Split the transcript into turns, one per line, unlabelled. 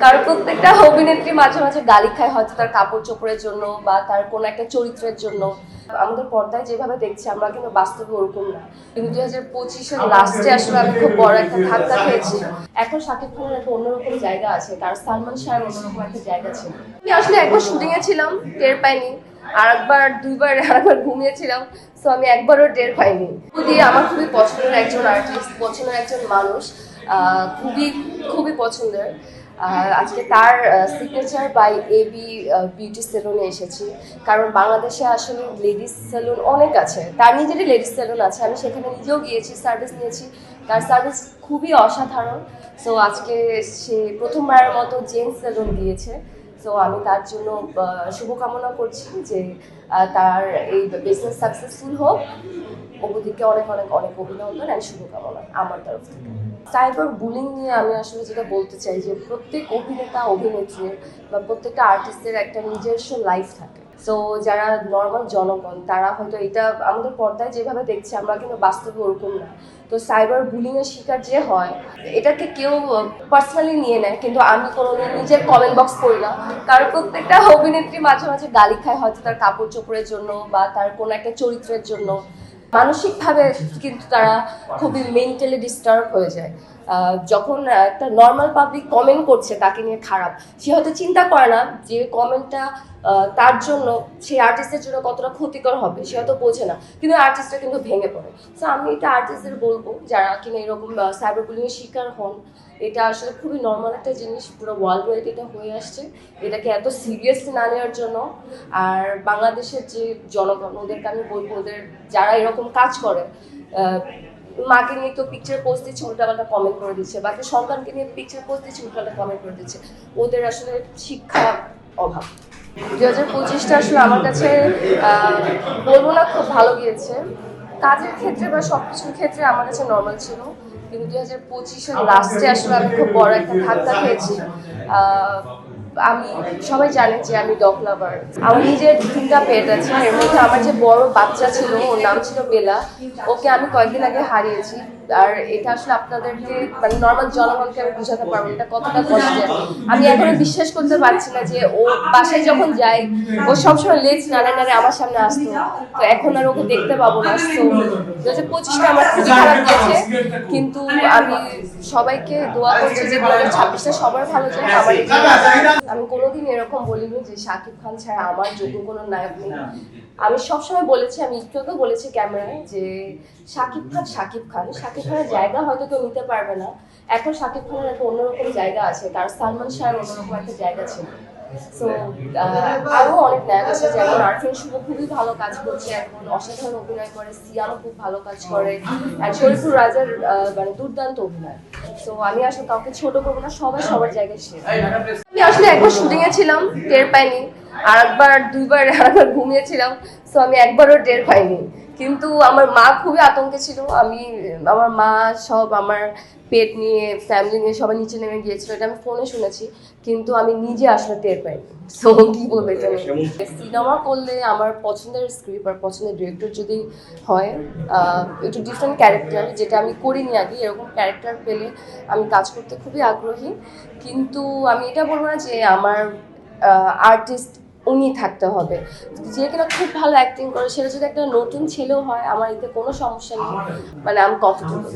কারণ প্রত্যেকটা অভিনেত্রী মাঝে মাঝে গালি খায়, হয়তো তার কাপড় চোপড়ের জন্য বা তার কোনো একটা চরিত্রের জন্য। আমাদের পর্দায় যেভাবে দেখছি আমরা কিন্তু বাস্তবে ওরকম না। কিন্তু 2025-এর লাস্টে আসলে আমি খুব বড় একটা ধাক্কা খেয়েছি। এখন শাকিব খানের একটা অন্যরকম জায়গা আছে, কারণ সালমান শাহের অন্যরকম একটা জায়গা ছিল। আমি আসলে একবার শুটিং এ ছিলাম, টের পাইনি। আরেকবার ঘুমিয়েছিলাম, তো আমি একবারও টের পাইনি। খুবই আমার খুবই পছন্দের একজন আর্টিস্ট, পছন্দের একজন মানুষ, খুবই খুবই পছন্দের। আজকে তার সিগনেচার বাই এবি বিউটি সেলুনে এসেছি, কারণ বাংলাদেশে আসলে লেডিস সেলুন অনেক আছে, তার নিজেরই লেডিস সেলুন আছে। আমি সেখানে নিজেও গিয়েছি, সার্ভিস নিয়েছি, তার সার্ভিস খুবই অসাধারণ। সো আজকে সে প্রথমবারের মতো জেন্টস সেলুন দিয়েছে। সো আমি তার জন্য শুভকামনা করছি যে তার এই বিজনেস সাকসেসফুল হোক। অবদিকে অনেক অনেক অনেক অভিনন্দন আর শুভকামনা আমার তরফ থেকে। সাইবার বুলিং নিয়ে আমি আসলে যেটা বলতে চাই যে প্রত্যেক অভিনেতা অভিনেত্রী বা প্রত্যেকটা আর্টিস্টের একটা নিজস্ব লাইফ থাকে। সো যারা নর্মাল জনগণ তারা হয়তো এটা আমাদের পর্দায় যেভাবে দেখছে আমরা কিন্তু বাস্তবে ওরকম না। তো সাইবার বুলিং এর শিকার যে হয় এটাকে কেউ পার্সোনালি নিয়ে নেয়, কিন্তু আমি কোনোদিন নিজের কমেন্ট বক্স করি না। কারণ প্রত্যেকটা অভিনেত্রী মাঝে মাঝে গালি খায়, হয়তো তার কাপড় চোপড়ের জন্য বা তার কোনো একটা চরিত্রের জন্য। মানসিকভাবে কিন্তু তারা খুবই মেন্টালি ডিস্টার্ব হয়ে যায়। যখন একটা নর্মাল পাবলিক কমেন্ট করছে তাকে নিয়ে খারাপ, সে হয়তো চিন্তা করে না যে কমেন্টটা তার জন্য সেই আর্টিস্টের জন্য কতটা ক্ষতিকর হবে, সে হয়তো বোঝে না, কিন্তু আর্টিস্টটা কিন্তু ভেঙে পড়ে। সো আমি এটা আর্টিস্টদের বলবো যারা কিনা এরকম সাইবার বুলিংয়ের শিকার হন, এটা আসলে খুবই নর্মাল একটা জিনিস, পুরো ওয়ার্ল্ড ওয়াইড এটা হয়ে আসছে। এটাকে এত সিরিয়াসলি না নেওয়ার জন্য। আর বাংলাদেশের যে জনগণ ওদেরকে আমি বলবো, ওদের যারা এরকম কাজ করে, মাকে নিয়ে তো পিকচার পোস্ট দিচ্ছে উল্টাপাল্টা কমেন্ট করে দিচ্ছে, বাকি সন্তানকে নিয়ে পিকচার পোস্ট দিচ্ছে উল্টাপাল্টা কমেন্ট করে দিচ্ছে, ওদের আসলে শিক্ষা অভাব। 2025টা আসলে আমার কাছে বলবো না খুব ভালো গিয়েছে, কাজের ক্ষেত্রে বা সবকিছুর ক্ষেত্রে আমার কাছে নর্মাল ছিল। কিন্তু 2025-এর লাস্টে আসলে আমি খুব বড় একটা ধাক্কা খেয়েছি। আমি সবাই জানে যে আমি ডগ লাভার। আমার নিজের 3টা পেট আছে, এর মধ্যে আমার যে বড় বাচ্চা ছিল ওর নাম ছিল বেলা। ওকে আমি কয়েকদিন আগে হারিয়েছি। আর এটা আসলে আপনাদেরকে মানে নর্মাল জনগণকে আমি বোঝাতে পারবো এটা কতটা কষ্টের। আমি এখনো বিশ্বাস করতে পারছি না যে ও বাসায় যখন যাই ও সবসময় লেজ নাড়ে নাড়ে আমার সামনে আসতো। তো এখন আর ওকে দেখতে পাবো না। তো 2025টা আমার খুবই খারাপ গেছে, কিন্তু আমি সবাইকে দোয়া করছি যে 2026টা সবার ভালো যায়, আমার আমি কোনোদিন এরকম বলিনি যে শাকিব খান ছাড়া আমার যোগ্য কোনো নায়ক নেই। আমি সবসময় বলেছি, আমি একটু আগেও বলেছি ক্যামেরায় যে শাকিব খানের জায়গা হয়তো কেউ নিতে পারবে না। এখন শাকিব খানের একটা অন্যরকম জায়গা আছে, কারণ সালমান শাহের অন্যরকম একটা জায়গা ছিল। সো আরও অনেক নায়ক আছে, যেমন আরফিন শুভ খুবই ভালো কাজ করছে এখন, অসাধারণ অভিনয় করে, সিয়ামও খুব ভালো কাজ করে, আর শরীফুর রাজার মানে দুর্দান্ত অভিনয়। সো আমি আসলে কাউকে ছোট করবো না, সবাই সবার জায়গায় শেষ। আমি আসলে একবার শুটিং এ ছিলাম, টের পাইনি। আরেকবার ঘুমিয়েছিলাম, সো আমি একবারও টের পাইনি। কিন্তু আমার মা খুবই আতঙ্কে ছিল। আমার মা সব আমার পেট নিয়ে ফ্যামিলি নিয়ে সবাই নিচে নেমে গিয়েছিল, এটা আমি ফোনে শুনেছি, কিন্তু আমি নিজে আসলে টের পাইনি। সো কি বলবো, এটা সিনেমা করলে আমার পছন্দের স্ক্রিপ্ট আর পছন্দের ডিরেক্টর যদি হয়, একটু ডিফারেন্ট ক্যারেক্টার যেটা আমি করিনি আগে, এরকম ক্যারেক্টার পেলে আমি কাজ করতে খুবই আগ্রহী। কিন্তু আমি এটা বলবো না যে আমার আর্টিস্ট উনি থাকতে হবে, যে কিনা খুব ভালো অ্যাক্টিং করে, সেটা যদি একটা নতুন ছেলেও হয় আমার এতে কোনো সমস্যা নেই, মানে আমি কমফোর্টেবল।